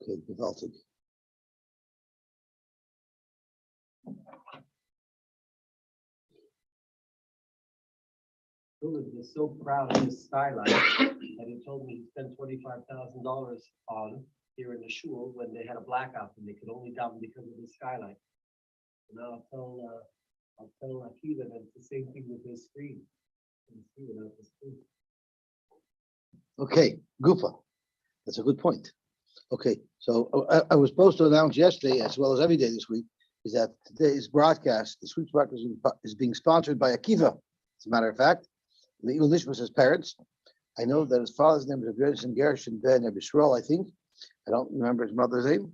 Okay, gewaltig. Was so proud of his skylight that he told me he spent $25,000 on here in the shul when they had a blackout and they could only daven because of the skylight. And now I'll tell Akiva that it's the same thing with his screen. Okay, Gufa. That's a good point. Okay, so I was supposed to announce yesterday, as well as every day this week, is that today's broadcast, this week's broadcast, is being sponsored by Akiva. As a matter of fact, Le'il Nishmas' parents. I know that his father's name is Gershon Ben Abisrael, I think. I don't remember his mother's name.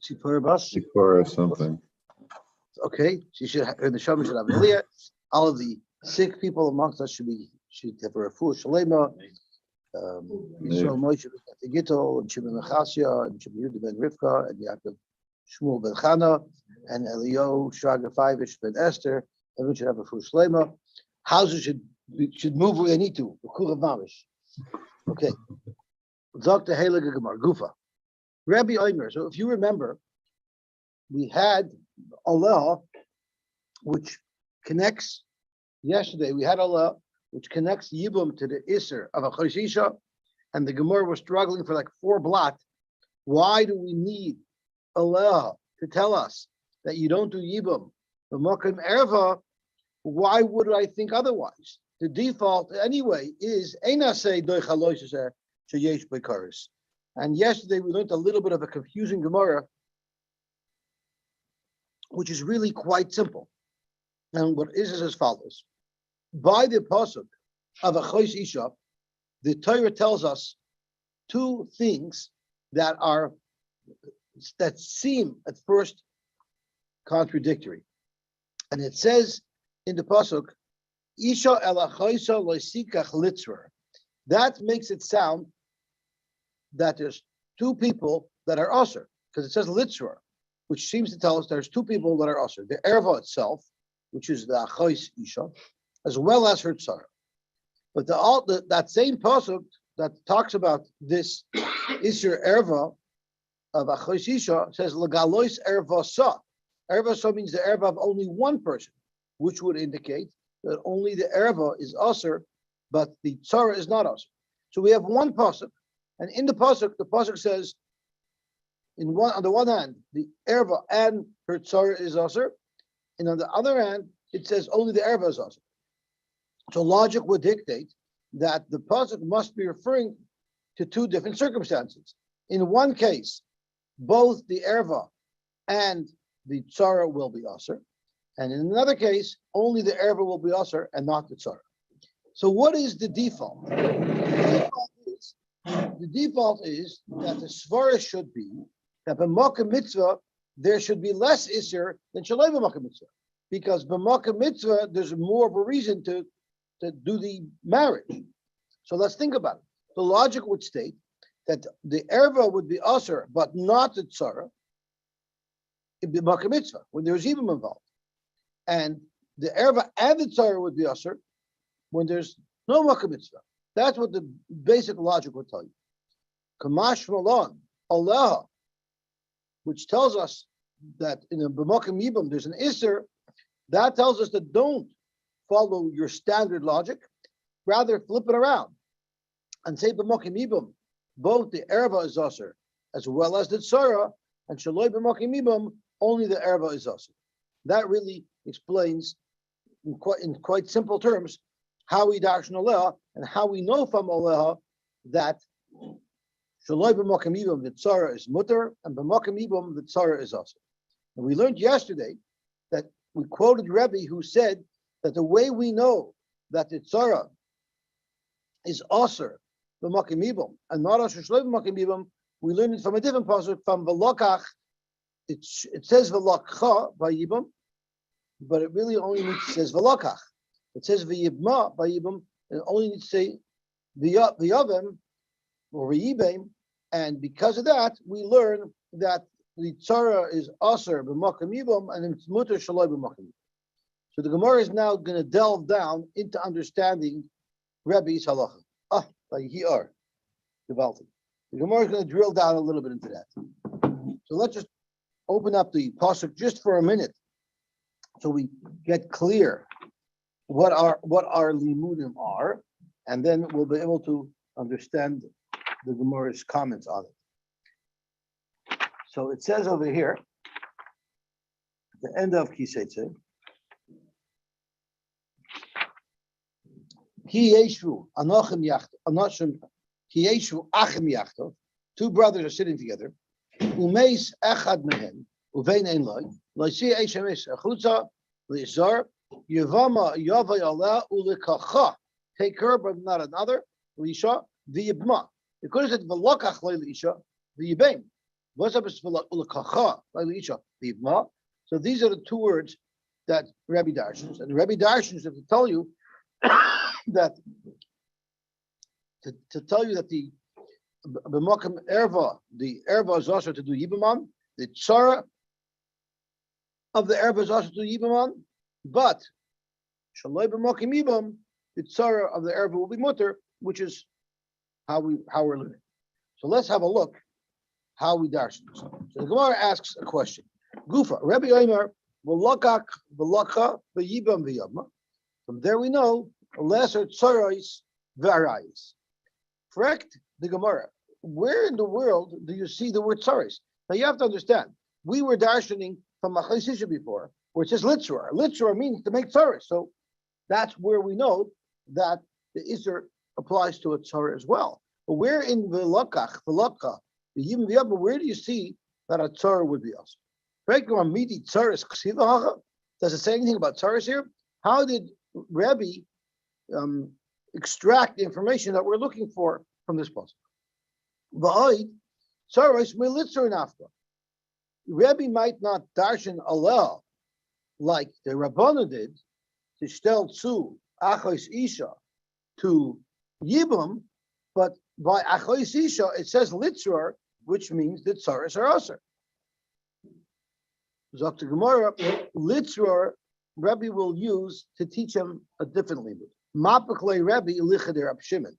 Sipora Bas. Sipora something. Okay, the Shama should have Aliyah. All of the sick people amongst us should have a refuah shalema. Yisrael Moshe ben Gittel, and Shimon ben Chasya, and Shimon Yehuda ben Rivka, and Yaakov Shmuel ben Chana, and Elio Shraga Feivish ben Esther. Everyone should have a refuah shalema. Houses should move where they need to. Okay. Dr. Heilige Gemara, Gufa. Rabbi Omer. So if you remember, we had Allah, which connects, yesterday we had Allah, which connects Yibum to the Isser of a Choshisha, and the Gemara was struggling for like 4 blot. Why do we need Allah to tell us that you don't do Yibum? The Mokim Erva, why would I think otherwise? The default anyway is Einasei Doichaloisher Sheyesh Bekaris. And yesterday we learned a little bit of a confusing Gemara, which is really quite simple. And what is as follows. By the pasuk of a Chos Isha, the Torah tells us 2 things that seem at first contradictory. And it says in the pasuk, Isha ela choisa loisikach litzra. That makes it sound that there's 2 people that are usher, because it says litzra, which seems to tell us there's 2 people that are usher. The erva itself, which is the achos isha, as well as her tzara. But that same pasuk that talks about this isher erva of achos isha says legalois erva sa. Erva sa means the erva of only one person, which would indicate that only the erva is usher, but the tzara is not usher. So we have one pasuk, and in the pasuk says, on the one hand, the erva and her tzara is usher, and on the other hand, it says only the erva is usher. So logic would dictate that the pasuk must be referring to 2 different circumstances. In one case, both the erva and the tzara will be usher, and in another case, only the erva will be usher and not the tzara. So what is the default? The default is that the svara should be that b'makom mitzvah there should be less isser than shalei b'makom mitzvah, because b'makom mitzvah there's more of a reason to do the marriage. So let's think about it. The logic would state that the erva would be usher, but not the tzara, in b'makom mitzvah when there's yibum involved, and the erva and the tzara would be usher when there's no makom mitzvah. That's what the basic logic would tell you. Kamash Malon, Allah, which tells us that in a b'makom yibum there's an isser, that tells us that don't follow your standard logic, rather flip it around and say b'makom yibum, both the erva is usher as well as the tzara, and shaloi b'makom yibum, only the erva is usher. That really explains in quite simple terms how we darshan Aleha and how we know from Aleha that shaloi b'makom yibum the tzara is mutter and b'makom yibum the tzara is usher. And we learned yesterday that we quoted Rebbe who said that the way we know that the tzara is usher b'makom yibum and not usher shaloi b'makom yibum, we learned it from a different pasuk from V'lokach. It says V'lokcha by yibum, but it really only says V'lokach. It says v'yibma by yibum, and it only needs to say v'yavim or v'yibim, and because of that, we learn that the tzara is aser b'makom yibum and it's mutter shaloi b'makom yibum. So the Gemara is now going to delve down into understanding Rebbe's halacha. By here, gewaltig. The Gemara is going to drill down a little bit into that. So let's just open up the pasuk just for a minute, so we get clear what our limudim are, and then we'll be able to understand the Gemara's comments on it. So it says over here, at the end of Kiseitze, Ki yeshu anochem yachto, anoshim ki yeshu achem yachto. Two brothers are sitting together. Umeis echad mehen uvein ein loy loysi eishemes achutza lizar yevama yavay ala ulekacha. Take her, but not another. Lisha v'yibma. It could have said v'lokach loy lisha v'yibein. What's up is v'lekacha loy lisha v'yibma. So these are the two words that Rabbi Darshans, and Rabbi Darshans have to tell you that to tell you that the b'makom erva, the erva is also to do yibamon, the tzara of the erva is also to do yibamon, but shaloi b'makom yibam, the tzara of the erva will be mutter, which is how we're learning. So let's have a look how we darshan. So the Gemara asks a question. Gufa, Rabbi Omer, v'lokach v'lokcha v'yibam v'yabma. From there we know lesser tzarais v'arayis. Correct? The Gemara. Where in the world do you see the word tzarais? Now you have to understand. We were darshaning from Achleisisha before, where it says litzra. Litzra means to make tzarais. So that's where we know that the Isser applies to a tzara as well. But where in v'lokach v'lokcha v'yibam v'yabma, where do you see that a tzara would be us? Does it say anything about tzaras here? How did Rebbe extract the information that we're looking for from this passage? Rebbe might not darshan Allah like the Rabbana did to stel tzu achos isha to yibam, but by achos isha it says litzrar, which means that tzaras are aser. Dr. Gemara, litzrar, Rebbe will use to teach him a different limud. Mapachle Rebbe lichader Rab Shimon.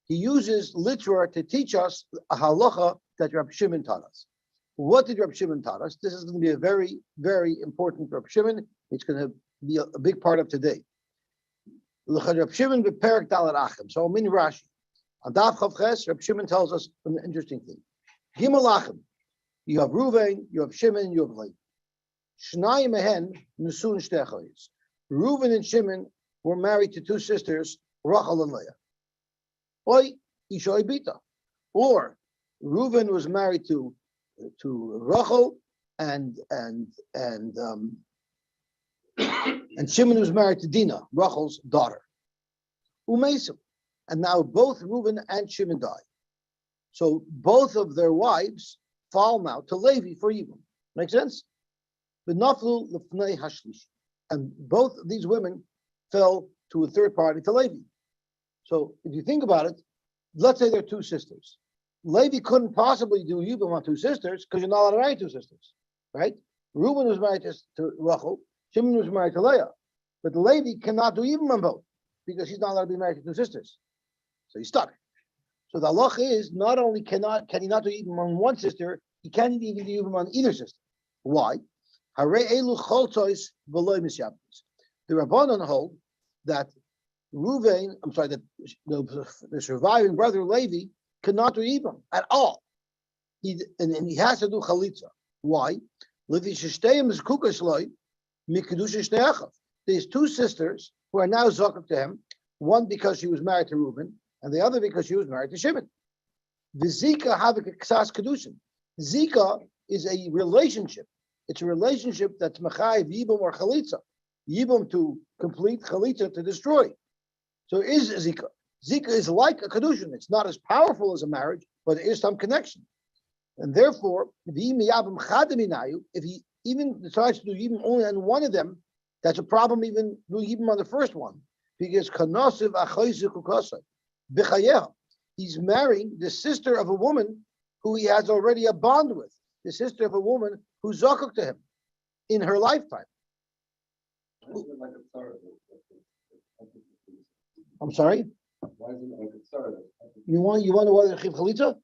He uses litzrar to teach us a halacha that Rab Shimon taught us. What did Rab Shimon taught us? This is going to be a very, very important Rab Shimon. It's going to be a big part of today. Lichader Rab Shimon be Perek dalat achem. So min Rashi. On Daf Chav Ches, Rab Shimon tells us an interesting thing. Gimel achem. You have Reuven, you have Shimon, you have Levi. Shnai mehen nusun shtechayis. Reuven and Shimon were married to two sisters, Rachel and Leah. Oy ishoy bita. Or Reuven was married to Rachel, and Shimon was married to Dinah, Rachel's daughter. Umesim. And now both Reuven and Shimon died. So both of their wives fall now to Levi for Yibam. Make sense? And both of these women fell to a third party, to Levi. So if you think about it, let's say they're two sisters. Levi couldn't possibly do Yibam on two sisters because you're not allowed to marry two sisters, right? Reuben was married to Rachel, Shimon was married to Leah, but Levi cannot do Yibam on both because he's not allowed to be married to two sisters. So he's stuck. So the halacha is not only can he not do Yibam on one sister, he can't even do Yibam on either sister. Why? The Rabbanan hold that that the surviving brother Levi cannot do Yibam at all. He has to do chalitza. Why? There's two sisters who are now zakuk to him. One because she was married to Reuben, and the other because she was married to Shimon. The Zika have a ksas kedushin. Zika is a relationship. It's a relationship that's mechayiv yibam or chalitza. Yibam to complete, chalitza to destroy. So is Zika. Zika is like a kedushin. It's not as powerful as a marriage, but there is some connection. And therefore, if he even decides to do yibam only on one of them, that's a problem even do yibam on the first one. Because he's marrying the sister of a woman who he has already a bond with, the sister of a woman who's zakuk to him in her lifetime. I'm sorry? Why is it like a tzara? You want to chiv chalitza?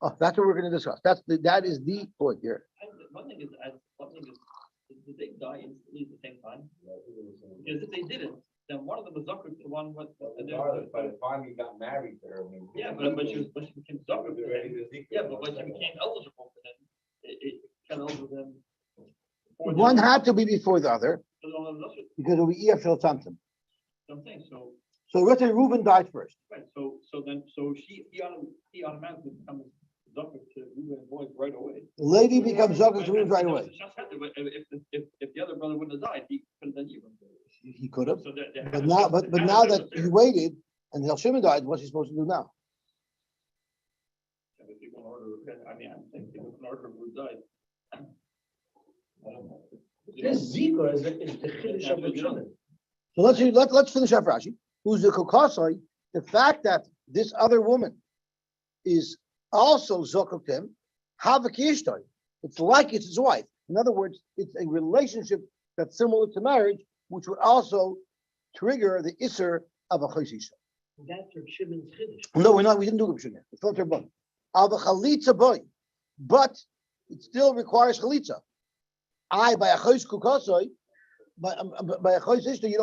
Oh, that's what we're going to discuss. That is the point here. One thing is, did they die instantly at the same time? Because if they didn't, then one of them was zucker to one. But by the time he got married to her, I mean. Yeah, but she became zucker. Yeah, but when she became eligible for them, it became eligible for them. One had to be before the other because it will be EF something. Something. So let's say Reuben died first. Right. So he automatically becomes zucker to Reuben's boys right away. Levi becomes zucker to Reuben right away. If the other brother wouldn't have died, he could have done you. He could have. So But now that he waited and El Shimon died, what's he supposed to do now? I mean, I'm thinking in order Reuben died. This Zika is the Chiddush of the Shimon. So let's finish off Rashi. Who's the Kokasai? The fact that this other woman is also Zokotem, Havakishtai. It's like it's his wife. In other words, it's a relationship that's similar to marriage, which would also trigger the Isser of a Chosisha. That's Reb Shimon's Chiddush. No, we're not. We didn't do Reb Shimon. It's filter boy. Ava Chalitza boy, but it still requires Chalitza. By a Chos Kukasai, by a Chos Ishta, you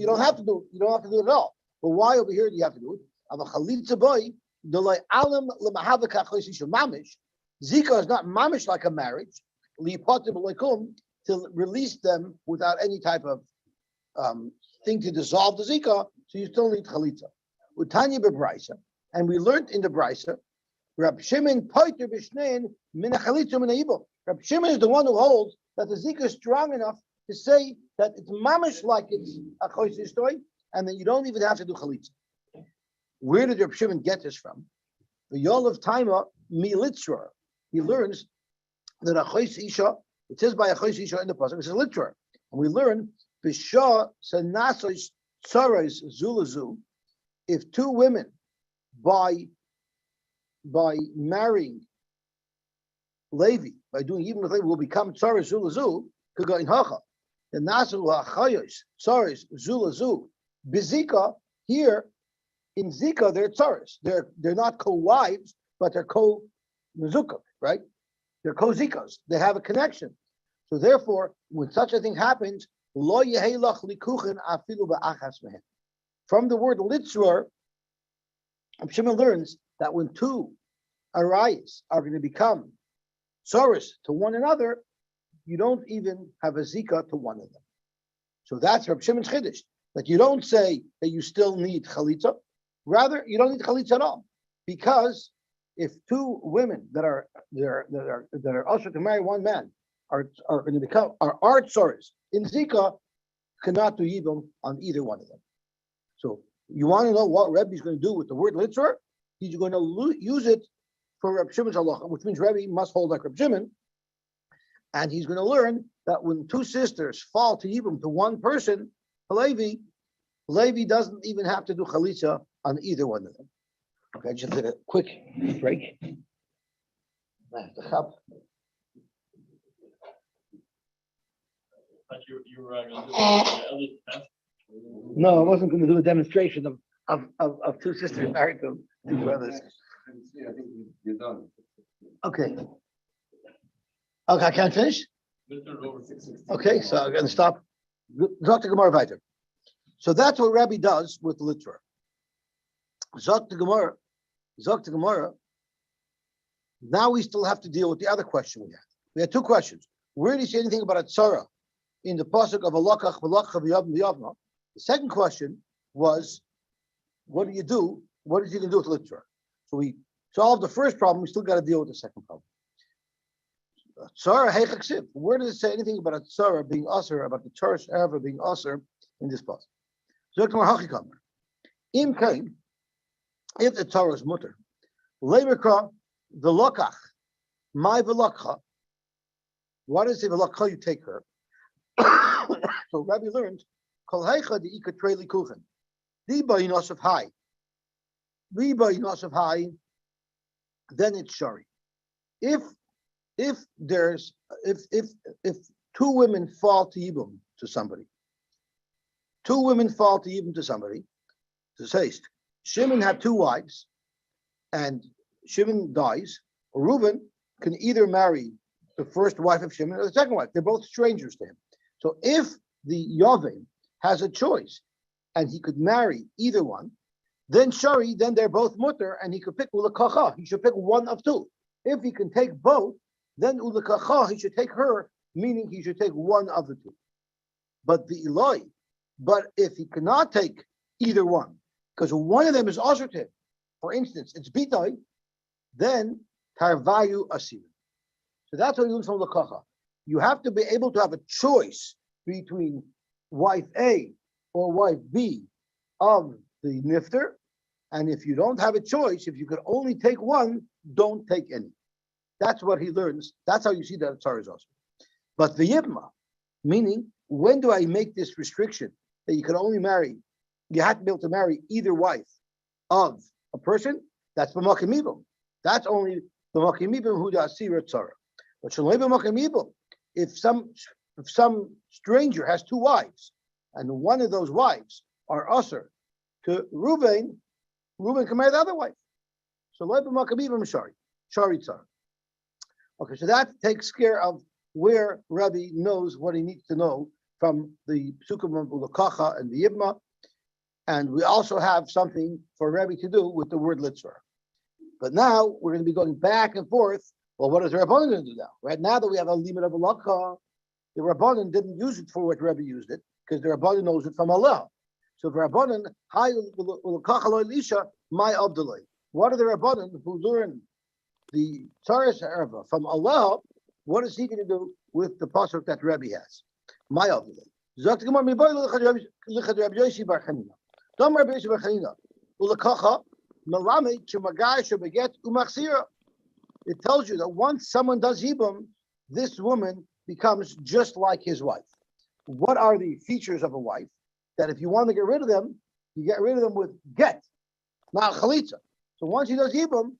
don't have to do it at all. But why over here do you have to do it? Ava Chalitza boy, the alam lemahavaka Chosisha mamish. Zika is not mamish like a marriage. Lipatim leikum to release them without any type of thing to dissolve the Zika. So you still need Chalitza. Utanya bebraisa, and we learned in the Braisa, Rab Shimon poiter b'shnein min hachalitza min ha'ibum. Rab Shimon is the one who holds that the Zika is strong enough to say that it's mamish like it's a chosis story, and that you don't even have to do Chalitza. Where did Rab Shimon get this from? The Yol of Taima militzra. He learns that a chos isha, it says by a chos isha in the pasuk, it's a litra, and we learn b'shah senasos tzaros zulazu. If two women by marrying Levi, by doing even with Levi, will become tzaros zulazu, could go in hacha. The nasu hachayos tzaros zulazu bizika. Here in Zika, they're tzaros. They're not co-wives, but they're co-mezukah, right? They're co-zikas. They have a connection. So therefore, when such a thing happens, lo yehelach likuchen afilu ba'achas mehen. From the word litzror, Shimon learns that when two arayas are going to become tzaros to one another, you don't even have a zika to one of them. So that's Reb Shimon's chiddush. That you don't say that you still need chalitza. Rather, you don't need chalitza at all, because if two women that are usher to marry one man are going to become are tzaros in zika, cannot do yibum on either one of them. So you want to know what Rebbe is going to do with the word litzor? He's going to use it for Reb Shimon's halacha, which means Rebbe must hold like Reb Shimon, and he's going to learn that when two sisters fall to yibum to one person, Levi doesn't even have to do chalitza on either one of them. Okay, just take a quick break. I have to hop. You were going to do the test. No, I wasn't going to do a demonstration of two sisters married to two brothers. I think you're done. Okay. Okay, I can't finish? Okay, so I'm going to stop. Dr. Gemara weiter. So that's what Rabbi does with Litra. Dr. Gemara. Now we still have to deal with the other question we had. We had two questions. Where did he say anything about a tzara in the pasuk of Alakach v'lakcha v'yavna? The second question was, what do you do? What is he going to do with Litra? So we solved the first problem. We still got to deal with the second problem. Tzara heichaksiv. Where does it say anything about a tzara being usher, about the church ever being usher in this pasuk? Im kain, if the tzara is mutter, leimikra the lokach, my velakcha. What is the velakcha? You take her. So Rabbi learned kol heicha the ikatreli kuchen. Liba inosef high. Liba inosef high. Then it's shari. If two women fall to yibum to somebody, to say Shimon had two wives, and Shimon dies, Reuben can either marry the first wife of Shimon or the second wife. They're both strangers to him. So if the Yovim has a choice and he could marry either one, then Shari, then they're both mutter, and he could pick ulakacha. He should pick one of two. If he can take both, then ulakacha, he should take her, meaning he should take one of the two. But the Eloi, but if he cannot take either one, because one of them is also to him, for instance, it's bitoi, then tarvayu asir. So that's what he learns from lakacha. You have to be able to have a choice between wife A or wife B of the nifter, and if you don't have a choice, if you could only take one, don't take any. That's what he learns. That's how you see that Tsar is also. But the yibma, meaning, when do I make this restriction that you could only marry, you have to be able to marry either wife of a person? That's b'makim ibum. That's only b'makim ibum who da asira tzara. But shaloi b'makim ibum, if some stranger has two wives, and one of those wives are usher to Reuben can marry the other wife. So shaloi b'makim ibum shari tzara. Okay, so that takes care of where Rabbi knows what he needs to know from the Psukim of Ulakacha and the Yibma. And we also have something for Rabbi to do with the word Litzor. But now we're going to be going back and forth. Well, what is the Rabbanan going to do now? Right now that we have a limit of Ulakacha, the Rabbanan didn't use it for what Rabbi used it, because the Rabbanan knows it from Allah. So the Rabbanan, Hi Ulakacha lo Elisha, my Abdullah. What are the Rabbanan who learn the Tzaras Erva from Allah? What is he going to do with the pasuk that Rabbi has? My Abdullah. Zakt Gemara miboy lichad Rabbi Yosy bar Chanina. Dam Rabbi Yosy bar Chanina. Ulakacha melame k'magai shebeget umachsira. It tells you that once someone does yibum, this woman becomes just like his wife. What are the features of a wife? That if you want to get rid of them, you get rid of them with get, not chalitza. So once he does yibum,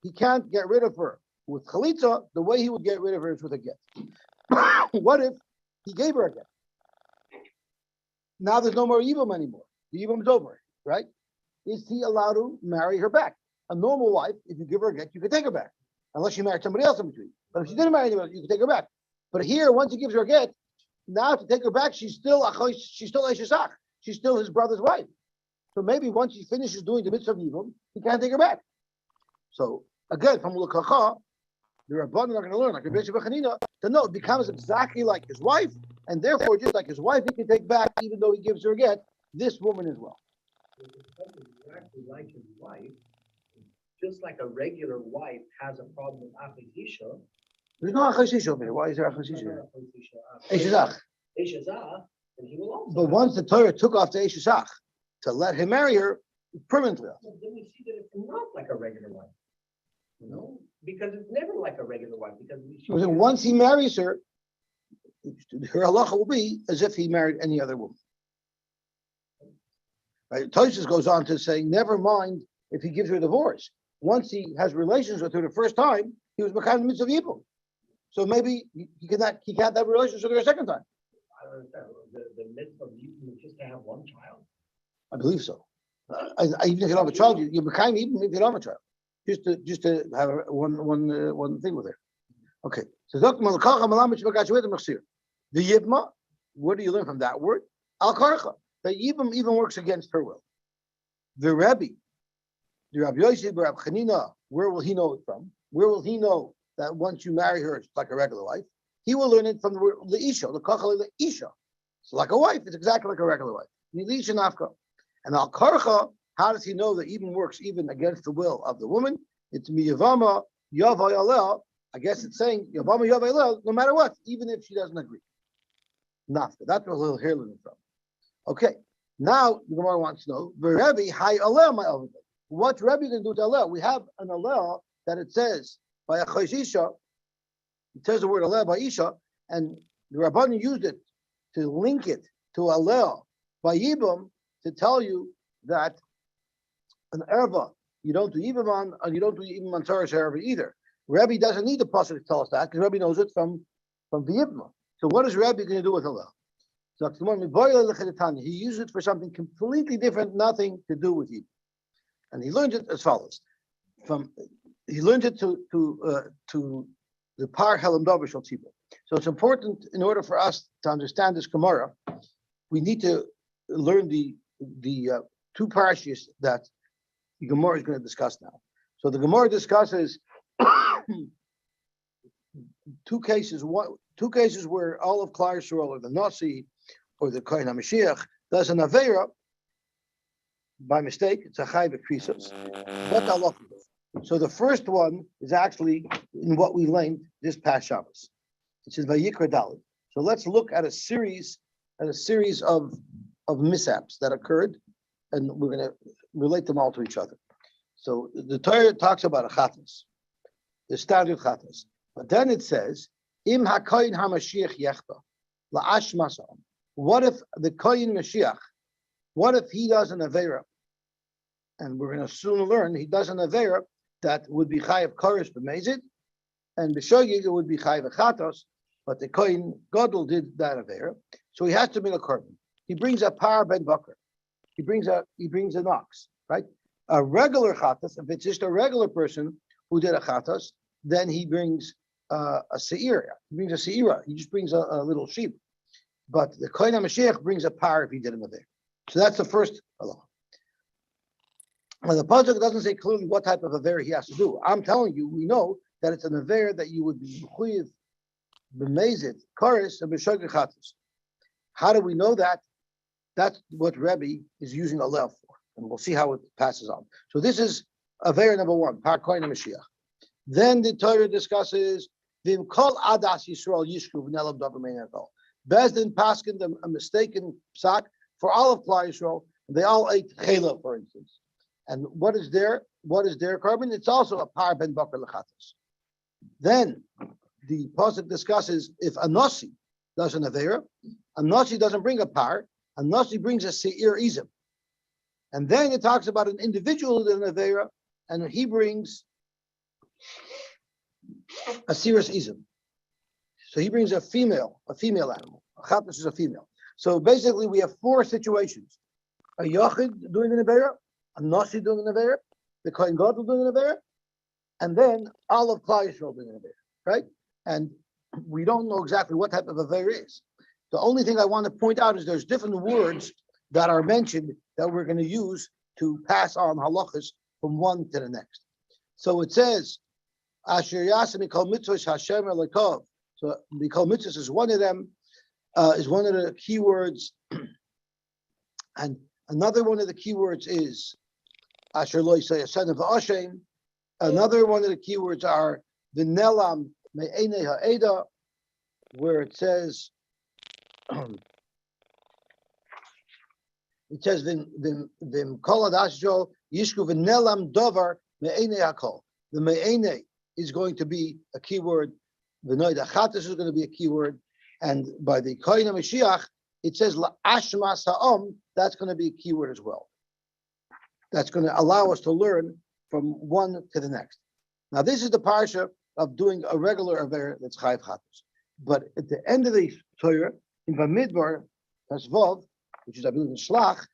he can't get rid of her with chalitza. The way he would get rid of her is with a get. What if he gave her a get? Now there's no more yibum anymore. The yibum is over, right? Is he allowed to marry her back? A normal wife, if you give her a get, you can take her back, unless she married somebody else in between. But if she didn't marry anyone, you can take her back. But here, once he gives her a get, now to take her back, she's still Eshesach. She's still his brother's wife. So maybe once he finishes doing the mitzvah of yibum, he can't take her back. So again, from Lekacha, the Rabbanan are going to learn, like Rabbi Yosy bar Chanina, to know it becomes exactly like his wife, and therefore, just like his wife, he can take back, even though he gives her a get, this woman as well. If it's something exactly like his wife, just like a regular wife has a problem with Achazisha. There's no Achazisha over here. Why is there Achazisha? Eshesach. Eshesach, and he will also. But once the Torah took off the Eshesach to let him marry her permanently. Then we see that it's not like a regular wife. No, because it's never like a regular wife. Because once he marries her, her halacha will be as if he married any other woman. Right? Tosfos goes on to say, never mind if he gives her a divorce. Once he has relations with her the first time, he was Mekayim mitzvah yibum. So maybe he can't have relations with her a second time. I don't understand. The mitzvah of yibum is just to have one child. I believe so. Even if you don't have a child, you're Mekayim even if you don't have a child. Just to have one thing with her. Okay. So the yibma, what do you learn from that word? Al karcha. The yibum even works against her will. The Rabbi Yosy bar Chanina, where will he know it from? Where will he know that once you marry her, it's like a regular wife? He will learn it from the word leisha, the kachal leisha. It's like a wife. It's exactly like a regular wife. Leisha nafka. And al karcha, how does he know that even works even against the will of the woman? It's miyavama yavay alel. I guess it's saying yavama yavay alel, no matter what, even if she doesn't agree. Nafka. That's what he'll hear learning from. Okay. Now the Gemara wants to know Rabbi hi alel my alel. What Rabbi can do to alel? We have an alel that it says by a choshisha. It says the word alel by isha, and the Rabbanan used it to link it to alel by yibum to tell you that an erva you don't do yibum on, and you don't do yibum on Tzaras erva either. Rabbi doesn't need the pasuk to tell us that because Rabbi knows it from the yibum. So what is Rabbi going to do with alel? So he used it for something completely different, nothing to do with yibum, and he learned it as follows. From he learned it to the par helam davar shel tzibur. So it's important in order for us to understand this Gemara, we need to learn the two parashas that the Gemara is going to discuss now. So the Gemara discusses two cases where all of Klal Yisrael or the Nasi or the Kohen HaMashiach does an Aveira by mistake. It's a Chai B'Krisos. What the halacha is. So the first one is actually in what we learned this past Shabbos. It says Vayikra Dalit. So let's look at a series of mishaps that occurred, and we're going to relate them all to each other. So the Torah talks about a chatas, the standard chatas, but then it says Im HaKoyin HaMashiach Yechta La'ash Masam. What if the Koyin Mashiach? What if he does an Aveira? And we're going to soon learn he does an Aveira that would be Chayav Koresh B'Mezid, and B'Shogig it would be Chayav Chatos, but the Kohen Gadol did that Aveira, so he has to bring a korban. He brings a par ben bakar. He brings an ox, right? A regular chatas, if it's just a regular person who did a chatas, then he brings a seira. He brings a seira. He just brings a little sheep. But the Kohen HaMashiach brings a par if he did an Aveira. So that's the first halacha. Now the pasuk doesn't say clearly what type of Aveira he has to do. I'm telling you, we know that it's an Aveira that you would be mechuyev b'mezid, kares, and b'shogeg chatas. How do we know that? That's what Rebbe is using a lev for, and we'll see how it passes on. So this is Aveira number one, par Kohen HaMashiach. Then the Torah discusses v'im kol adas Yisrael yishku v'nelav davar meinakol. Bezdin paskin a mistaken psak for all of Klal Yisrael. They all ate chela, for instance. And what is their korban? It's also a par ben bakar lechatas. Then the pasuk discusses if a nasi does an Aveira, a nasi doesn't bring a par, a nasi brings a seir izim. And then it talks about an individual who did an Aveira, and he brings a seirus izim. So he brings a female animal. A chatas is a female. So basically we have four situations: a yachid doing an Aveira, a nasi doing an Aveira, the Kohen Gadol doing an Aveira, and then all of Klal Yisrael doing an Aveira, right? And we don't know exactly what type of Aveira is. The only thing I want to point out is there's different words that are mentioned that we're going to use to pass on halachas from one to the next. So it says, Asher Yasim Mikol Mitzvah Hashem Elikov. So Mikol Mitzvah is one of them, is one of the keywords. And another one of the keywords is Asher Lo Yisay Son of Hashem. Another one of the keywords are V'nelam Me'enei Ha'eda, where it says V'im Kol Adashjo Yishku V'nelam Dovar Me'enei Hakol. The Me'enei is going to be a keyword. V'noid Achatas is going to be a keyword. And by the Kohen HaMashiach, it says La'ashmas Ha'om, that's going to be a keyword as well. That's going to allow us to learn from one to the next. Now, this is the parsha of doing a regular Aveira that's Chayav Chatas. But at the end of the Torah, in Bamidbar, Tasvav, which is I believe in Shlach,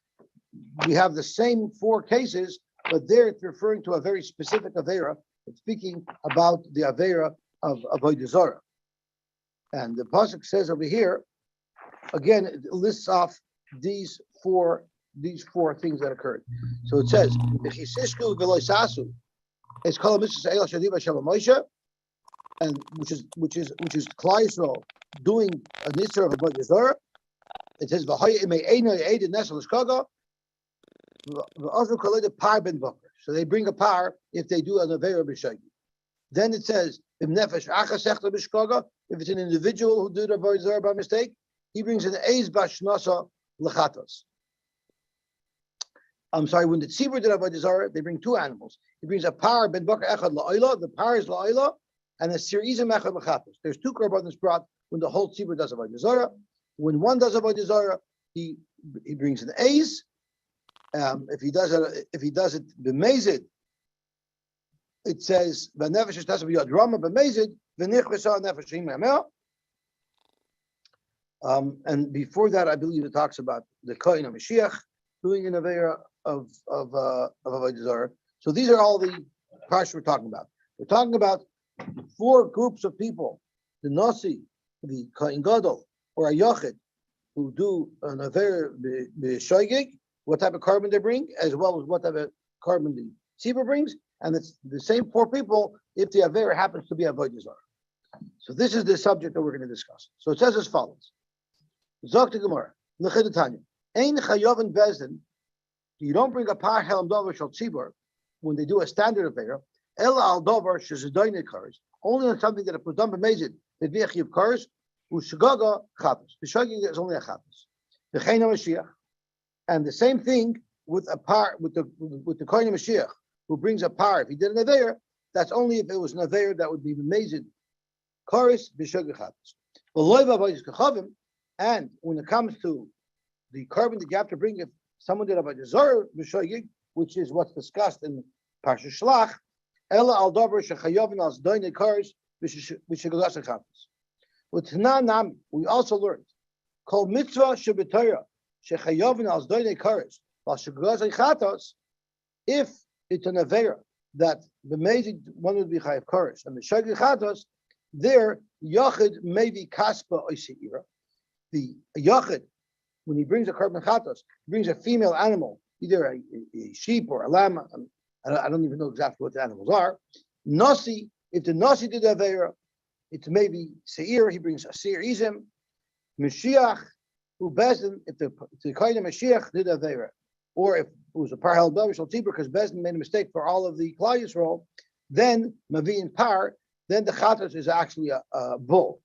we have the same four cases, but there it's referring to a very specific Aveira. It's speaking about the Aveira of Avodah Zarah. And the pasuk says over here, again, it lists off these four things that occurred. So it says, it's called and which is Klal Yisrael doing a nisra of Avodah Zarah. It says so they bring a par if they do an Aveira b'shagi. Then it says if it's an individual who did Avodah Zarah by mistake, he brings an eis bashnasa lechatos. I'm sorry, when the tzibur did Avodah Zarah, they bring two animals. He brings a par ben bakar echad la'oila, the par is la'oila, and a sir izim echad lechatos. There's two korbanos brought when the whole tzibur does Avodah Zarah. When one does Avodah Zarah, he brings an eis. If he does it b'mezid, it says v'nefesh has to be a drama b'mezid v'nichvesa nefesh imamel. And before that, I believe it talks about the Kohen HaMashiach doing an Aveira of Avodah Zarah. So these are all the parts we're talking about. We're talking about 4 groups of people: the Nasi, the Kohen Gadol, or a Yochid, who do an aver b'shoigig, what type of carbon they bring, as well as what type of carbon the tzibur brings, and it's the same 4 people if the aver happens to be avodah zarah. So this is the subject that we're going to discuss. So it says as follows: Zok to Gemara, L'chid Tanya, Ein chayovin bezdin. You don't bring a par helam davar shel tzibur when they do a standard aver. Ela al davar shezedoyne cars, only on something that it was done b'mezid the v'yechiv cars. Ushgaga chappos. The shogig is only a chappos. The Chayna Mashiach, and the same thing with a par with the Kohen Mashiach who brings a par. If he did an aveir, that's only if it was an aveir that would be amazing. Karis b'shogig chappos. And when it comes to the carbon that you have to bring, if someone did avodah zarah b'shogig, which is what's discussed in Parsha Shlach, ela al davar shechayavin al zdoine karis b'shogig chappos. We also learned called mitzvah shebetayra shechayavin al zdoine kares v'shegazay chatos. If it's an avera that the amazing one would be chayav kares and the shegay chatos, there yachid may be kaspa oiseira. The yachid, when he brings a carbon chatos, he brings a female animal, either a sheep or a lamb. I don't even know exactly what the animals are. Nasi, if the nasi did avera, it's maybe Seir, he brings a Seir Izim, Mashiach, who Bezdin, if the Kohen Mashiach did Aveira, or if it was a Par Hel Davish Tzibur, because Bezdin made a mistake for all of the Klal Yisrael, then Mavi and Par, then the Chatas is actually a bull.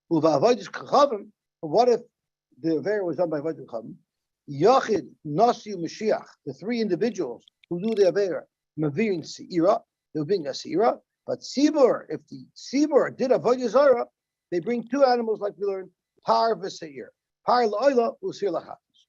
What if the Aveira was done by Avodah Chavim? Yachid, Nasi, Mashiach, the 3 individuals who do the Aveira, Mavi and Seira, they'll bring a Seira. But Tzibur, if the Tzibur did avodah zarah, they bring 2 animals like we learned, par v'seir. Par la'oila u'sir la'chatos.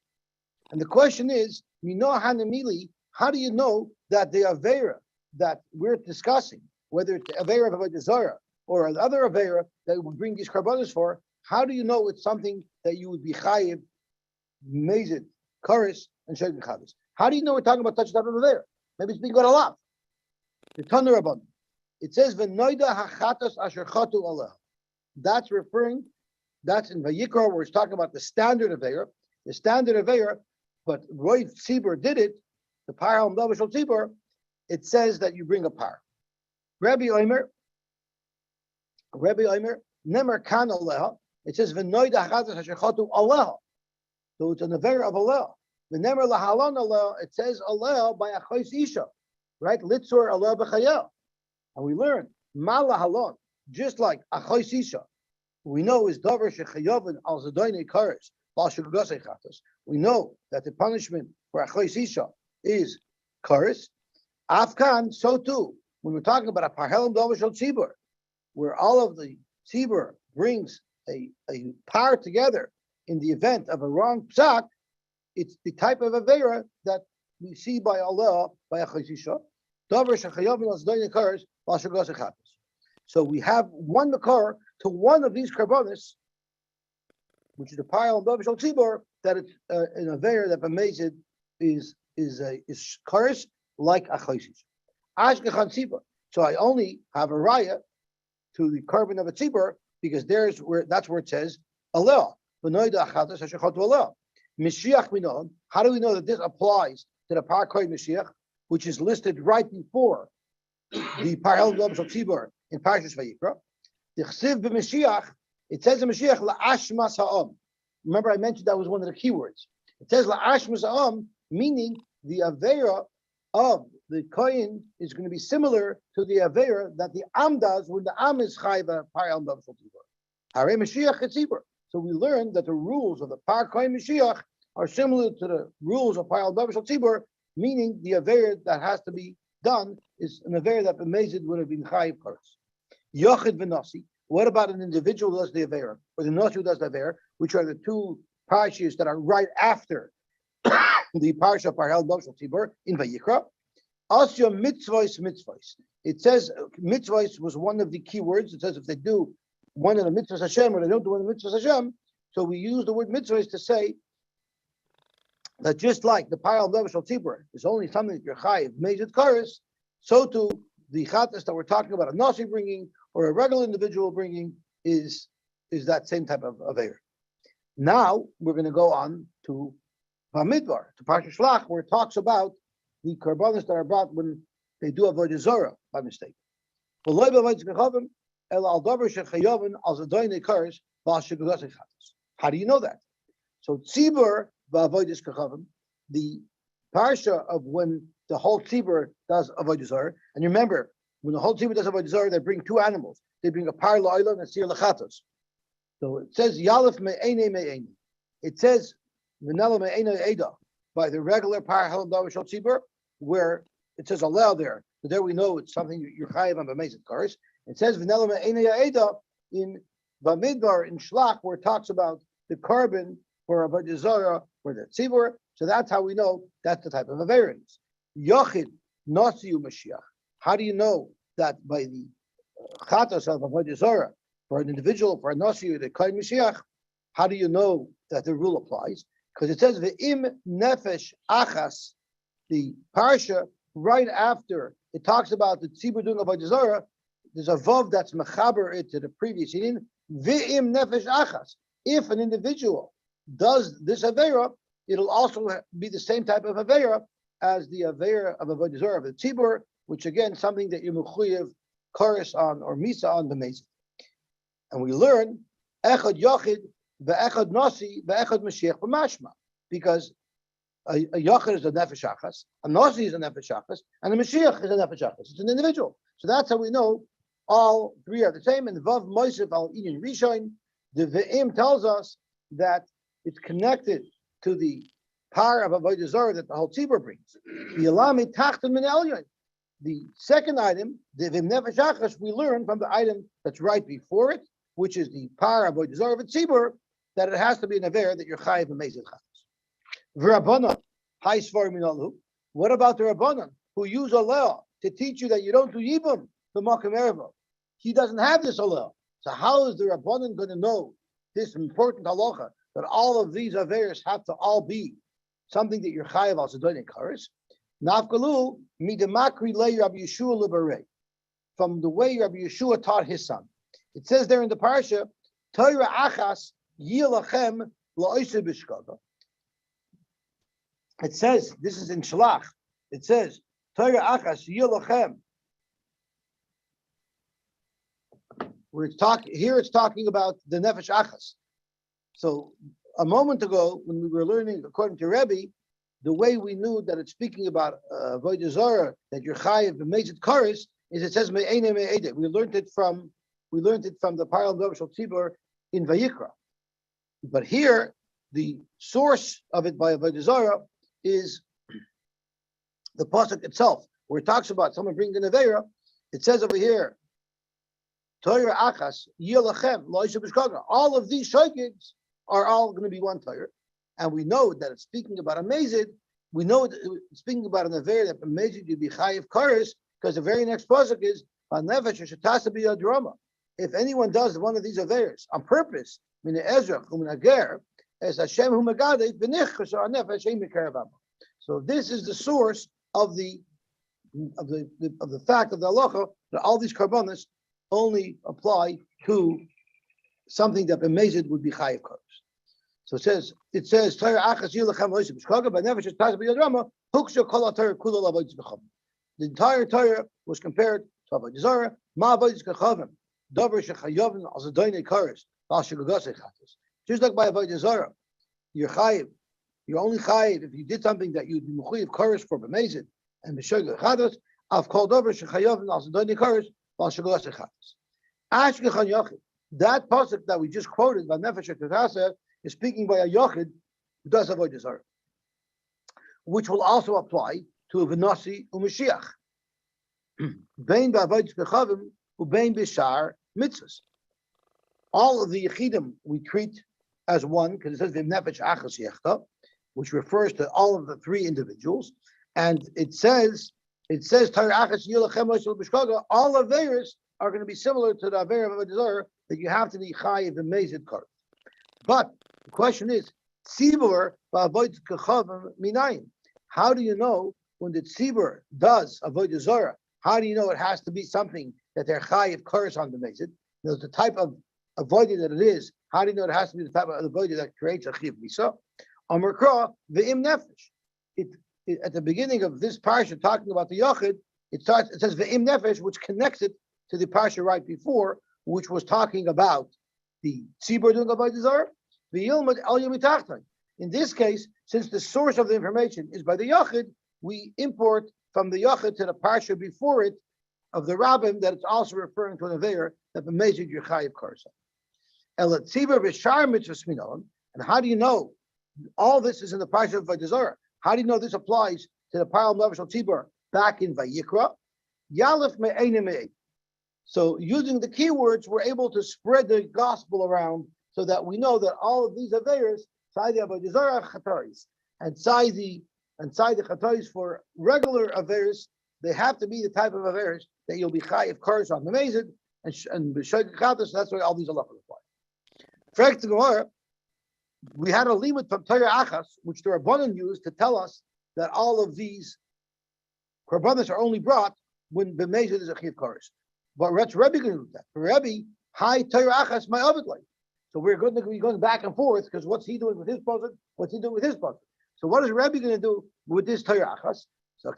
And the question is, mino hanamili, how do you know that the avera that we're discussing, whether it's the avera of avodah zarah or another avera that would bring these karbanos for, how do you know it's something that you would be chayiv, mezid, karis, and shegin chavis? How do you know we're talking about such type of avera? Maybe it's being got a lot. The Tanur Rabban. It says v'noida hachatos asher chatu Allah. That's in Vayikra where it's talking about the standard of Eir, but Roy Tzibur did it, the Par Hal Davashal Tzibur, it says that you bring a par. Rabbi Omer, Nemer Kan Allah, it says v'noida hachatos asher chatu Allah. So it's an Aveir of Allah. The Nemer lahalon Allah, it says Allah by a chayis isha, right? Litzur Allah b'chayel. And we learn Mala Halon, just like Achois Isha, we know is Davar Shechayavin al Zadoine Kares, Bal Shugase Chatos. We know that the punishment for Achois Isha is Kares. Afkan, so too, when we're talking about a Parhelim Davashal Tzibur, where all of the Tzibur brings a par together in the event of a wrong psak, it's the type of Avera that we see by Allah, by Achois Isha. So we have one makar to one of these karbonis, which is the pile of Davashal Tzibur, that it's in a veir that b'mezid is karis like a chaysish. Ashkechan tzibur. So I only have a raya to the carbon of a tzibur because that's where it says aleh. B'noida achatas hashachatu aleh. Mashiach we know. How do we know that this applies to the par koy Mashiach, which is listed right before the Parhel Davashal Tzibur in Parshas Vayikra? The Chsiv b'Mashiach, it says in Mashiach la'ashmas ha'am. Remember, I mentioned that was one of the keywords. It says la'ashmas ha'am, meaning the avera of the kohen is going to be similar to the avera that the am does when the am is chayva Parhel Davashal Tzibur. Hare Mashiach Tzibur. So we learned that the rules of the Par Kohen Mashiach are similar to the rules of Parhel Davashal Tzibur, meaning the aver that has to be done is an aver that b'mezid would have been chayiv kares. Yochid v'nasi. What about an individual who does the aver, or the nasi who does the aver, which are the 2 parshas that are right after the parsha Parhel Davashal Tzibur in Vayikra? Asya mitzvahs. It says mitzvahs was one of the key words. It says if they do one of the mitzvahs Hashem or they don't do one of the mitzvahs Hashem, so we use the word mitzvahs to say that just like the Parhel Davashal Tzibur is only something that you're chayiv mezid kares, so too the chatas that we're talking about, a nasi bringing or a regular individual bringing, is that same type of avera. Now we're going to go on to Bamidbar, to Parsha Shlach, where it talks about the karbanos that are brought when they do avodah zarah by mistake. How do you know that? So tzibur ba'avodas kachavim, the parsha of when the whole tzibur does avodah zarah, and you remember when the whole tzibur does avodah zarah, they bring two animals. They bring a par la'olam and a sir lechatos. So it says Yalef me'ene me'ene. It says V'nela me'ene eda by the regular par halam davar shel tzibur, where it says allow there. So there we know it's something you're chayiv on b'mezid kares. It says V'nela me'ene eda in Bamidbar in Shlach, where it talks about the carbon for avodah zarah for the tzibur. So that's how we know that's the type of averance. Yochid nasiu Mashiach. How do you know that by the chatos of avodah zarah for an individual, for a nasiu, the kain Mashiach? How do you know that the rule applies? Because it says ve'im nefesh achas, the parsha right after it talks about the tzibur doing avodah zarah. There's a vav that's mechaber it to the previous in ve'im nefesh achas. If an individual does this avera, it'll also be the same type of avera as the avera of avodah zarah of the tzibur, which again something that you're mechuyev kares on or misa on the mezid. And we learn echad yachid ve'echad nasi ve'echad mashiach b'mashma, because a yachid is a nefesh achas, a nasi is a nefesh achas, and a mashiach is a nefesh achas. It's an individual. So that's how we know all three are the same. And the vav moisef al inyan rishon, the ve'im tells us that it's connected to the power of avodah zarah that the whole tzibur brings. The alami tachton min elyon. The second item, the v'im nefesh achas, we learn from the item that's right before it, which is the power of avodah zarah of a tzibur, that it has to be an aver that you're chayiv b'mezid chafetz. V'rabbanon hay svar minalu. What about the rabbanon who use aleh to teach you that you don't do yibum b'makom erva? He doesn't have this aleh. So how is the rabbanon going to know this important halacha that all of these averes have to all be something that you're chayiv al sedon kares? Nafkalu midemakri le Rabbi Yeshua liberei, from the way Rabbi Yeshua taught his son. It says there in the parsha, Torah achas yilachem la'oiseh b'shkaga. It says, this is in Shalach, it says, Torah achas yilachem. Where it's talking about the nefesh achas. So a moment ago, when we were learning, according to Rebbe, the way we knew that it's speaking about avodah zarah, that you're chayiv b'mezid kares, is it says me'ene me'ede. We learned it from the Paral Davar Shel Tzibur in Vayikra. But here, the source of it by avodah zarah is the pasuk itself, where it talks about someone bringing an avera. It says over here, Torah achas yilachem lo'isha b'shkaga. All of these shaykids are all going to be one Torah, and we know that it's speaking about a mezid. We know that it's speaking about an aver that a mezid you be chayiv kares, because the very next pasuk is nefesh shetasa be a drama. If anyone does one of these averes on purpose, min ezra ger as Hashem hu megadeh v'nichas or nefesh ein mikaravam. So this is the source of the fact of the halacha that all these karbanos only apply to something that b'mezid would be chayiv kares. So it says Torah achas yilachem lo'iseh b'shkaga, but nefesh shetasa be a drama huksha kol Torah kula l'avodas b'chavim. The entire Torah was compared to avodah zarah, ma avodas kachavim. Just like by avodah zarah, you're chayiv. You're only chayiv if you did something that you'd be mechuyev kares for b'mezid and b'shogeg chados. I've called over shechayavim al zedoni kares al shogeg chados. Ashkechan yachid. That pasuk that we just quoted by nefesh ketasa is speaking by a yachid who does avodah zarah, which will also apply to a v'nasi u'mashiach. Bein b'avodas kachavim u'bein b'shar mitzvahs. All of the yechidim we treat as one, because it says v'nefesh achas yechta, which refers to all of the three individuals, and it says Torah achas yilachem lo'iseh b'shkaga. All averes are going to be similar to the aver of avodah zarah that you have to be chayiv b'mezid kares. But the question is, tzibur b'avodas kachavim minayin. How do you know when the tzibur does avodah zarah? How do you know it has to be something that they're chayiv kurs on the mezid? The type of avoided that it is. How do you know it has to be the type of avoided that creates a chiv misa? Amar kra ve'im nefesh. At the beginning of this parsha talking about the yachid, it says ve'im nefesh, which connects it to the parsha right before, which was talking about the tzibur doing avodah zarah. Ve'ilmad al yamitachtan. In this case, since the source of the information is by the yachid, we import from the yachid to the parsha before it of the rabbim that it's also referring to an aveir that b'mezid yechayiv karsa. El tzibur v'shar mitzvahs minon. And how do you know all this is in the parsha of avodah zarah? How do you know this applies to the paral mavashal tzibur back in Vayikra? Yalef me'enim me'ed. So using the keywords, we're able to spread the gospel around so that we know that all of these aveiros, side the avodah zarah chataris, and side the chataris for regular aveiros, they have to be the type of aveiros that you'll be chayiv kars on the mezid and b'shoig chatas. That's why all these halachos apply. Perek the Gemara, we had a limit from Torah Achas, which the Rabbanan used to tell us that all of these korbanos are only brought when b'mezid is a chiv kars. But what's Rebbe going to do that? For Rebbe, hi Torah Achas, my avidlay. So we're going to be going back and forth because what's he doing with his puzzle? What's he doing with his puzzle? So what is Rebbe going to do with this Torah Achas? So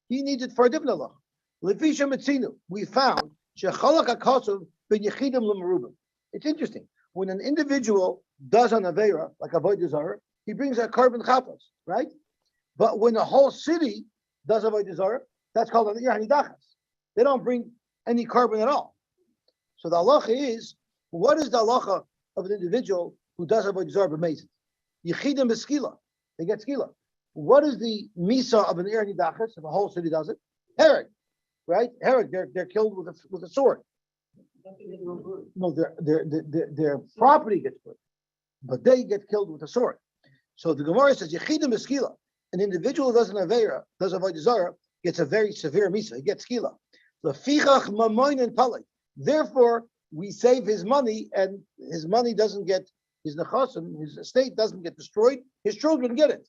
he needs it for a different halacha. Lefisha Metzinu, we found shechalak hakosov ben yechidim l'merubim. It's interesting when an individual does an aveira like avodah zarah, he brings a korban chatos, right? But when the whole city does avodah zarah, that's called an irhanidachas. They don't bring any korban at all. So the halacha is, what is the halacha of an individual who does avodah zarah b'mezid? Yechidim b'skila, they get skila. What is the misa of an irhanidachas if a whole city does it? Perek, right? Perek, they're killed with a sword. No, their property gets put, but they get killed with a sword. So the Gemara says yechidim b'skila. An individual who does an aveira, does avodah zarah, gets a very severe misa. He gets skila. Lefichach mamoin and talei. Therefore, we save his money, and his money doesn't get his nechasim, his estate doesn't get destroyed. His children get it.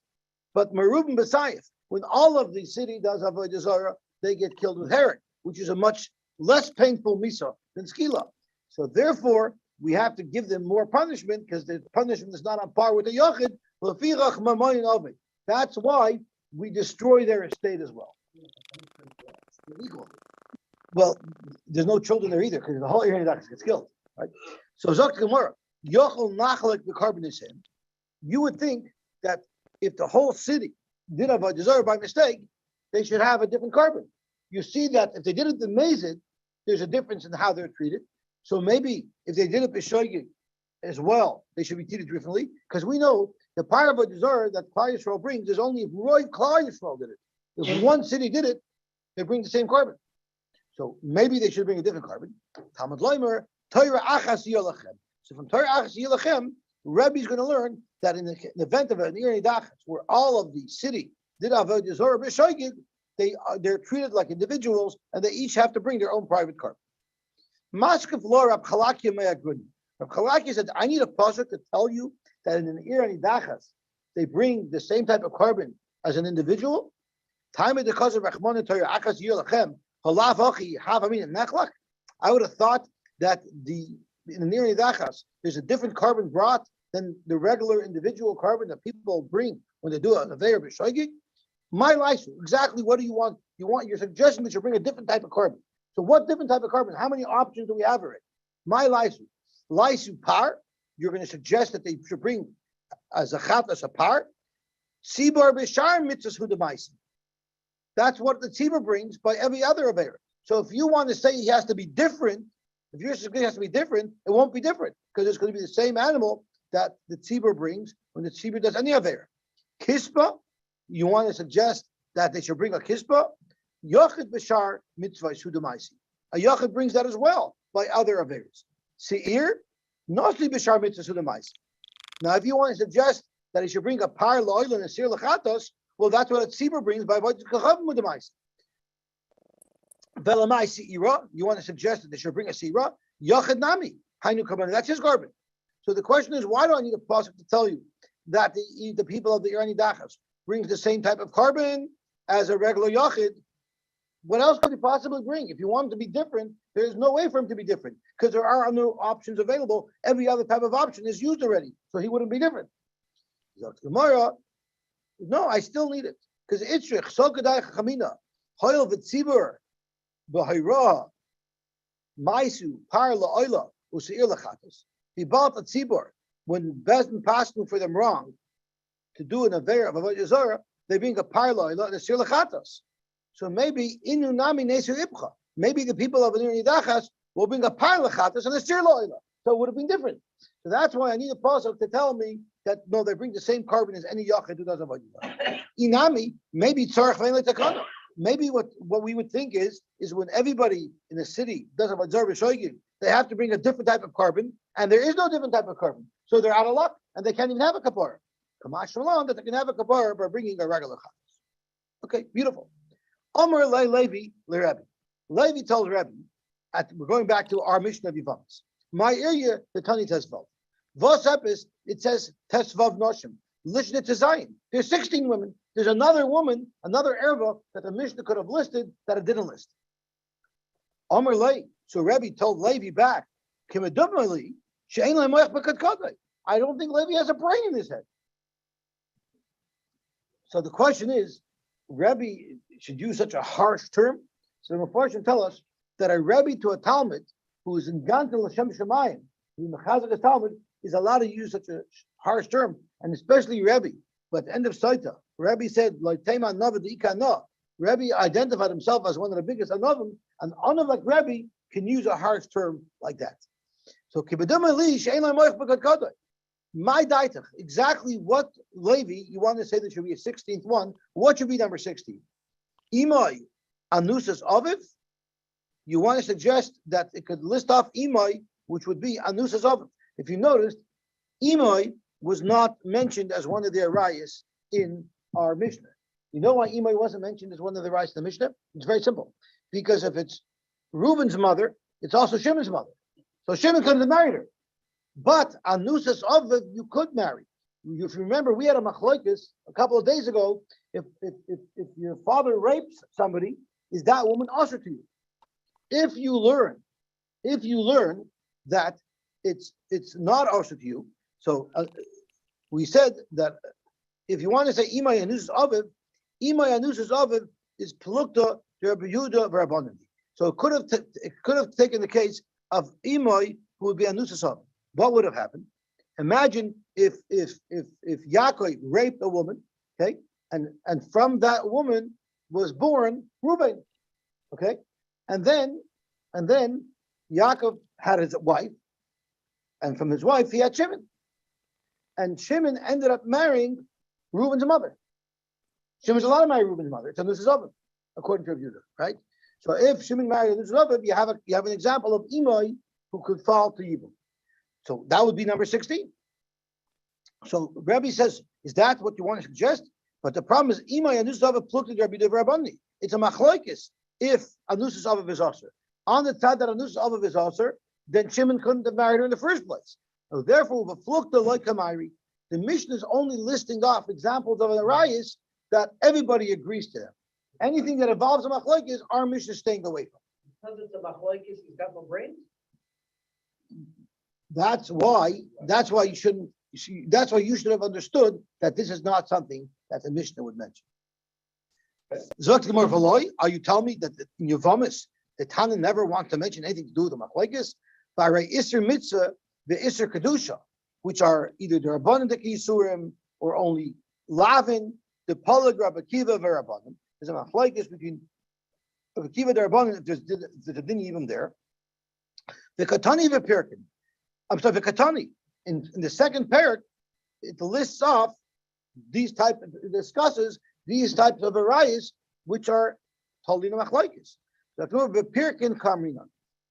But merubim b'sayif, when all of the city does avodah zarah, they get killed with herek, which is a much less painful misa than skila. So therefore, we have to give them more punishment because the punishment is not on par with the yachid. Lefichach mamoin avei. That's why we destroy their estate as well. Well, there's no children there either because the whole irhanidachas gets killed, right? So Zok Gemara, Yochel Nachalek the carbon is in. You would think that if the whole city did avodah zarah by mistake, they should have a different carbon. You see that if they did it in Mezid, there's a difference in how they're treated. So maybe if they did it b'shoigig as well, they should be treated differently because we know the part of avodah zarah that Klal Yisrael brings is only if Roy Klal Yisrael did it. If one city did it, they bring the same carbon. So maybe they should bring a different carbon. Talmud Loimer, Torah Achas Yilachem. So from Torah Achas Yilachem, Rebbe is going to learn that in the event of an irhanidachas, where all of the city did avodah zarah b'shoigig, they're treated like individuals, and they each have to bring their own private carbon. Maskef lo Rab Chalakia me'agruni. Rab Chalakia said, I need a pasuk to tell you that in an irhanidachas, they bring the same type of carbon as an individual. Time of the cause of Rachmana Torah Achas Yilachem. I would have thought that in the irhanidachas, there's a different carbon brought than the regular individual carbon that people bring when they do an aveir b'shoigig. My license, exactly what do you want? Your suggestion that you bring a different type of carbon. So what different type of carbon? How many options do we have already? My license par, you're going to suggest that they should bring as a par. Sibar b'shar mitzvahs hudamaisi. That's what the tzibur brings by every other aveir. So if you want to say he has to be different, if your suggestion has to be different, it won't be different because it's going to be the same animal that the tzibur brings when the tzibur does any aveir. Kispa, you want to suggest that they should bring a kispa. Yochid b'shar mitzvah sudamaisi. A yochid brings that as well by other aveirs. Seir, nosli b'shar mitzvah sudamaisi. Now, if you want to suggest that he should bring a par lo'il and a sir lechatos, well, that's what a tzibur brings by avodah kachavim with the mice. Velamai seira, you want to suggest that they should bring a seira? Yochid nami, hainu kabbalah. That's his carbon. So the question is, why do I need a pasuk to tell you that the people of the irhanidachas brings the same type of carbon as a regular yochid? What else could he possibly bring? If you want him to be different, there's no way for him to be different because there are no options available. Every other type of option is used already, so he wouldn't be different. Gemara, no, I still need it because Itzrich Sokadai Chamina Hoyel V'Tzibur B'Hayra Maisu Parla Oila Useir Lachatos. He bought a tzibur when Bezdin passed for them wrong to do an aver of Avodah Zarah, they bring a parla Oila and a Seir Lachatos. So maybe inu nami neser ibcha. Maybe the people of Anir Nidachas will bring a parla Chatos and a Seir Oila. So it would have been different. So that's why I need a pasuk to tell me that no, they bring the same carbon as any yachid who does Avodah Zarah. Inami, maybe tzarich ve'en letakana. Maybe what we would think is when everybody in the city does Avodah Zarah b'shoigim, they have to bring a different type of carbon, and there is no different type of carbon. So they're out of luck, and they can't even have a kapara. Kamash Shalom, that they can have a kapara by bringing a regular chatas. Okay, beautiful. Omer le Levi le Rebbe. Levi tells Rebbe, we're going back to our mission of Yevamos. My area, the Tani Tesvav. Vos epis, it says Tesvav Noshim. Listen to Zion. There's 16 women. There's another woman, another erva that the Mishnah could have listed that it didn't list. Omer le. So Rebbe told Levi back, I don't think Levi has a brain in his head. So the question is, Rebbe should use such a harsh term. So the Mepharshim tell us that a Rebbe to a Talmud who is in Gantel Hashem Shemayim, who Mechazak a Talmud, is allowed to use such a harsh term, and especially Rebbe. But at the end of Saita, Rebbe said, like Tema Navad Ikana. Rebbe identified himself as one of the biggest Anavim, and Anav like Rebbe can use a harsh term like that. So my daitach, exactly what Levi you want to say there should be a 16th one. What should be number 16? Imai Anusas Aviv. You want to suggest that it could list off Imai, which would be Anusas Aviv. If you noticed, Imai was not mentioned as one of the arayas in our Mishnah. You know why Imai wasn't mentioned as one of the arayas in the Mishnah? It's very simple. Because if it's Reuben's mother, it's also Shimon's mother. So Shimon couldn't have married her. But Anusas Aviv, you could marry. If you remember, we had a machlokes a couple of days ago. If your father rapes somebody, is that woman usher to you? If you learn that it's not usher to you, so we said that if you want to say Imay Anusas Aviv is Pelukta Rabbi Yehuda V'Rabbanan. So it could have taken the case of Imay, who would be Anusas Aviv. What would have happened? Imagine if Yaakov raped a woman, okay, and from that woman was born Reuben, okay, and then Yaakov had his wife, and from his wife he had Shimon, and Shimon ended up marrying Reuben's mother. Shimon's allowed to marry Reuben's mother. It's Anusas Aviv, according to Rabbi Yehuda, right? So if Shimon married Anusas Aviv, you have an example of Imai who could fall to Yibum. So that would be number 16. So Rabbi says, is that what you want to suggest? But the problem is, Imai Anusas Aviv pluked Rabbi Yehuda V'Rabbanan. It's a machlokes if Anusas Aviv is also. On the side that Anusas Aviv is also, then Shimon couldn't have married her in the first place. So therefore, with flukta like Kamairi, the Mishnah is only listing off examples of an arayis that everybody agrees to them. Anything that involves a machlokes, our Mishnah is staying away from. Because it's a machlokes, he's got no brains. That's why you shouldn't. That's why you should have understood that this is not something that the Mishnah would mention. Are you telling me that in Yevamos, the Tana never wants to mention anything to do with the machlokes? By Isser Mitzvah, the Isser Kedusha, which are either the Rabbanan de Kisurim or only Lavin, the Polag Rabbi Akiva V'Rabbanan. There's a machlokes between Rabbi Akiva and Rabbanan, if there's a din even there. The Katani Perek. I'm sorry, the Katani. In the second Perek, it lists off these types of arayas which are totally machlokes.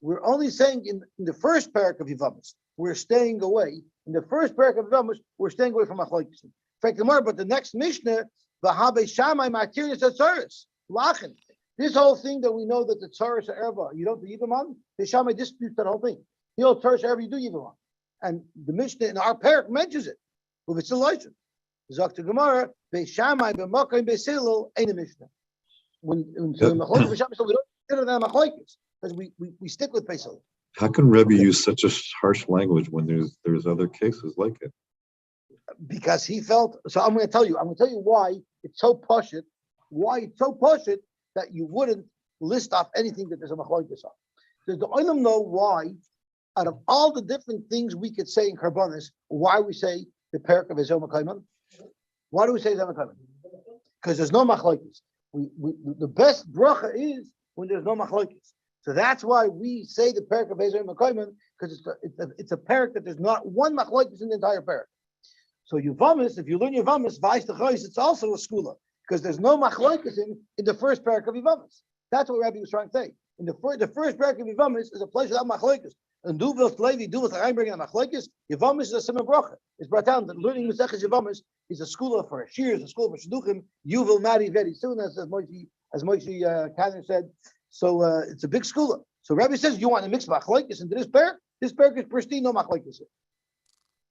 We're only saying in the first Perek of Yevamos, we're staying away. In the first Perek of Yevamos, we're staying away from machlokes. In fact, but the next Mishnah, V'Habe Shamai Matiris Atzaris Lachen. This whole thing that we know that the Tzaris are Erva, you don't do Yevamon, the Shamai disputes that whole thing. He'll Tzaris Erva, you do Yevamon. And the Mishnah in our Perek mentions it. With its solution. Zakta Gemara, Beishamai, B'Makai, Beisilul, ain't a Mishnah. so machlokes b'Shabbos, so we don't consider them machlokes because we stick with Pesach. How can Rebbe use such a harsh language when there's other cases like it? Because he felt. So I'm going to tell you why it's so pashut. Why it's so pashut that you wouldn't list off anything that there's a machlokes on. Does the olam know why? Out of all the different things we could say in Karbonis, why we say the Perek of Yom Kaiman? Why do we say Yom Kaiman? Because there's no machlokes. The best bracha is when there's no machlokes. So that's why we say the Perek of Yom Kaiman, because it's a Perek that there's not one machlokes in the entire Perek. So Yevamos, if you learn Yevamos, it's also a skula because there's no machlokes in the first Perek of Yevamos. That's what Rabbi was trying to say. In the first Perek of Yevamos is a place without machlokes. And Duvos Levi, Duvos Reinbring and machlokes. Yevamos is a simon bracha. It's brought down that learning Masechus Yevamos is a skula for Ashir, is a school for Shidduchim. You will marry very soon, as Moshe Kanner said. So it's a big skula. So Rabbi says you want to mix machlokes into this Perek. This Perek is pristine, no machlokes.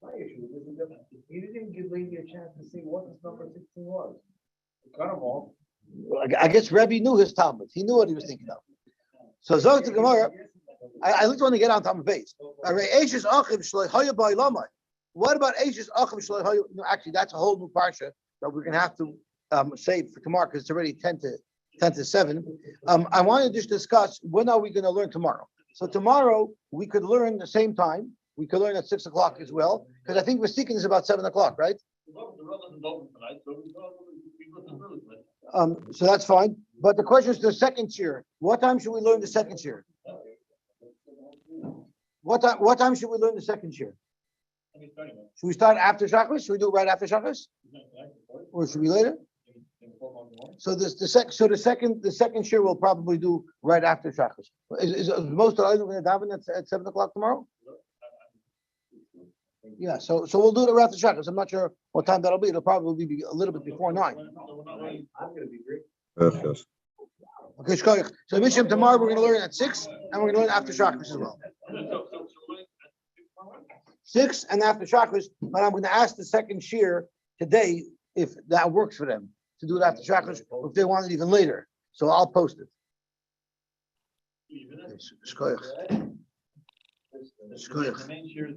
My issue is a different. He didn't even give Levi a chance to see what this number 16 was. He cut him off. Well, I guess Rabbi knew his Talmud. He knew what he was thinking of. So Zog to Gemara. I just want to get on Talmud base. What about Eishes Achim Shloi Hayu? No, actually, that's a whole new parsha that we're going to have to save for tomorrow because it's already 10 to 7. I want to just discuss when are we going to learn tomorrow. So tomorrow we could learn the same time. We could learn at 6 o'clock as well because I think Vasikin is about 7 o'clock, right? So that's fine. But the question is the second shir. What time should we learn the second shir? What time should we learn the second shir? Should we start after Shacharis? Should we do it right after Shacharis? Or should we later? So the second shir we'll probably do right after Shacharis. Is most of the going to daven at 7 o'clock tomorrow? Yeah, so we'll do it right after Shacharis. I'm not sure what time that'll be. It'll probably be a little bit before 9. I'm gonna be great. Yes. Okay, Shkoyach. So Mishim, tomorrow we're going to learn at 6 and we're going to learn after Shacharis as well. 6 and after Shacharis, but I'm going to ask the second shir today if that works for them to do it after Shacharis or if they want it even later. So I'll post it. Shkoyach. The main share is